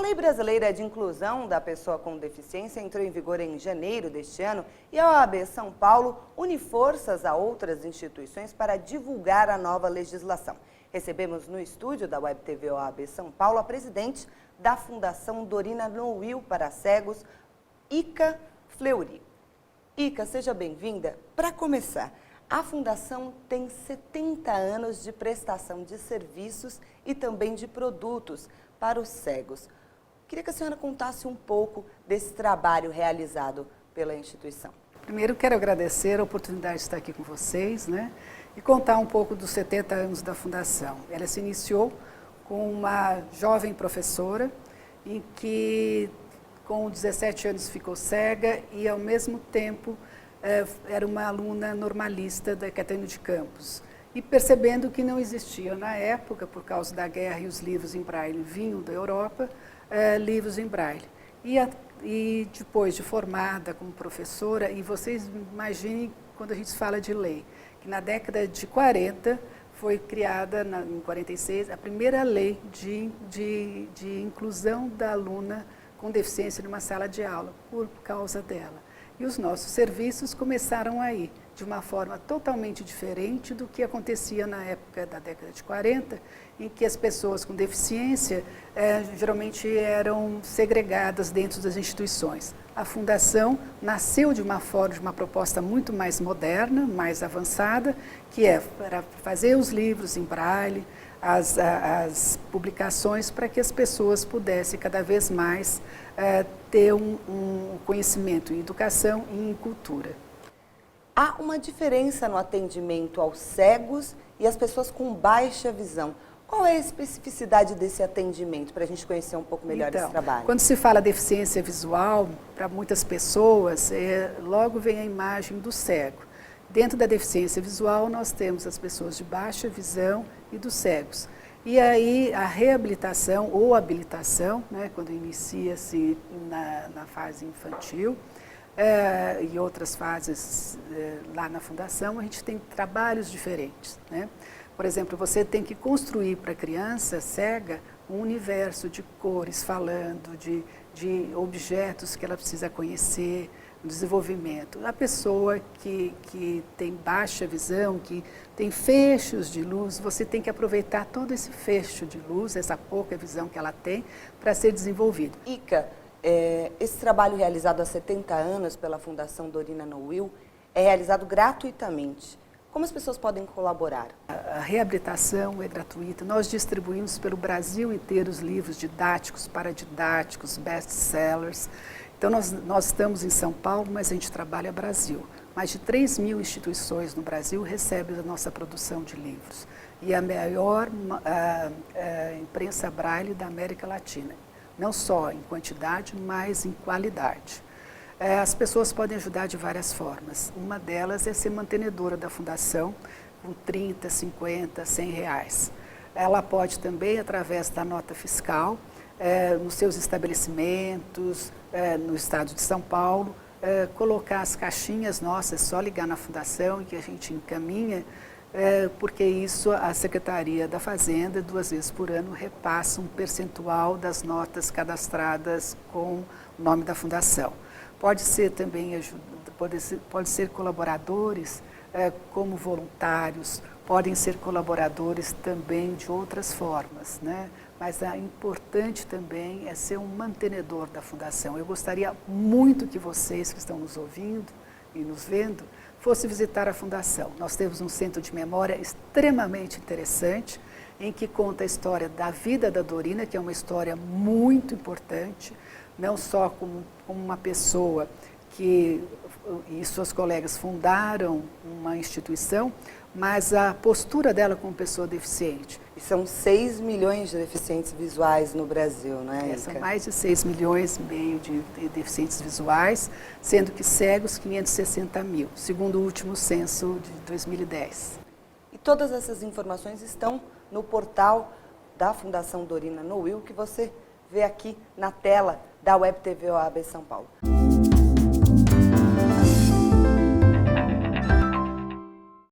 Lei Brasileira de Inclusão da Pessoa com Deficiência entrou em vigor em janeiro deste ano e a OAB São Paulo une forças a outras instituições para divulgar a nova legislação. Recebemos no estúdio da Web TV OAB São Paulo a presidente da Fundação Dorina Noil para Cegos, Ica Fleury. Ica, seja bem-vinda. Para começar, a Fundação tem 70 anos de prestação de serviços e também de produtos para os cegos. Queria que a senhora contasse um pouco desse trabalho realizado pela instituição. Primeiro, quero agradecer a oportunidade de estar aqui com vocês, e contar um pouco dos 70 anos da Fundação. Ela se iniciou com uma jovem professora, em que com 17 anos ficou cega e, ao mesmo tempo, era uma aluna normalista da Caetano de Campos. E percebendo que não existia na época, por causa da guerra e os livros em braille vinham da Europa, livros em braille. E depois de formada como professora, e vocês imaginem quando a gente fala de lei, que na década de 40 foi criada, em 46, a primeira lei de inclusão da aluna com deficiência numa sala de aula, por causa dela. E os nossos serviços começaram aí, de uma forma totalmente diferente do que acontecia na época da década de 40, em que as pessoas com deficiência geralmente eram segregadas dentro das instituições. A Fundação nasceu de uma forma, de uma proposta muito mais moderna, mais avançada, que é para fazer os livros em braille, as publicações para que as pessoas pudessem cada vez mais ter um conhecimento em educação e em cultura. Há uma diferença no atendimento aos cegos e às pessoas com baixa visão. Qual é a especificidade desse atendimento, para a gente conhecer um pouco melhor esse trabalho? Quando se fala deficiência visual, para muitas pessoas, logo vem a imagem do cego. Dentro da deficiência visual, nós temos as pessoas de baixa visão e dos cegos. E aí, a reabilitação ou habilitação, quando inicia-se na fase infantil, e outras fases lá na Fundação, a gente tem trabalhos diferentes. Por exemplo, você tem que construir para a criança cega um universo de cores falando, de objetos que ela precisa conhecer, desenvolvimento. A pessoa que tem baixa visão, que tem fechos de luz, você tem que aproveitar todo esse fecho de luz, essa pouca visão que ela tem, para ser desenvolvido. Ica, esse trabalho realizado há 70 anos pela Fundação Dorina Noil é realizado gratuitamente. Como as pessoas podem colaborar? A reabilitação é gratuita. Nós distribuímos pelo Brasil inteiro os livros didáticos, paradidáticos, best-sellers. Então, nós estamos em São Paulo, mas a gente trabalha Brasil. Mais de 3.000 instituições no Brasil recebem a nossa produção de livros. E a maior imprensa braille da América Latina. Não só em quantidade, mas em qualidade. As pessoas podem ajudar de várias formas. Uma delas é ser mantenedora da Fundação, com 30, 50, 100 reais. Ela pode também, através da nota fiscal, nos seus estabelecimentos, no estado de São Paulo, colocar as caixinhas nossas, é só ligar na Fundação que a gente encaminha, porque isso a Secretaria da Fazenda, 2 vezes por ano, repassa um percentual das notas cadastradas com o nome da Fundação. Pode ser também, pode ser colaboradores como voluntários, podem ser colaboradores também de outras formas, Mas é importante também é ser um mantenedor da Fundação. Eu gostaria muito que vocês que estão nos ouvindo e nos vendo fossem visitar a Fundação. Nós temos um centro de memória extremamente interessante, em que conta a história da vida da Dorina, que é uma história muito importante, não só como uma pessoa que e suas colegas fundaram uma instituição, mas a postura dela como pessoa deficiente. E são 6 milhões de deficientes visuais no Brasil, não é, Ica? São mais de 6 milhões e meio de deficientes visuais, sendo que cegos 560 mil, segundo o último censo de 2010. E todas essas informações estão no portal da Fundação Dorina Noil, que você vê aqui na tela da Web TV OAB São Paulo.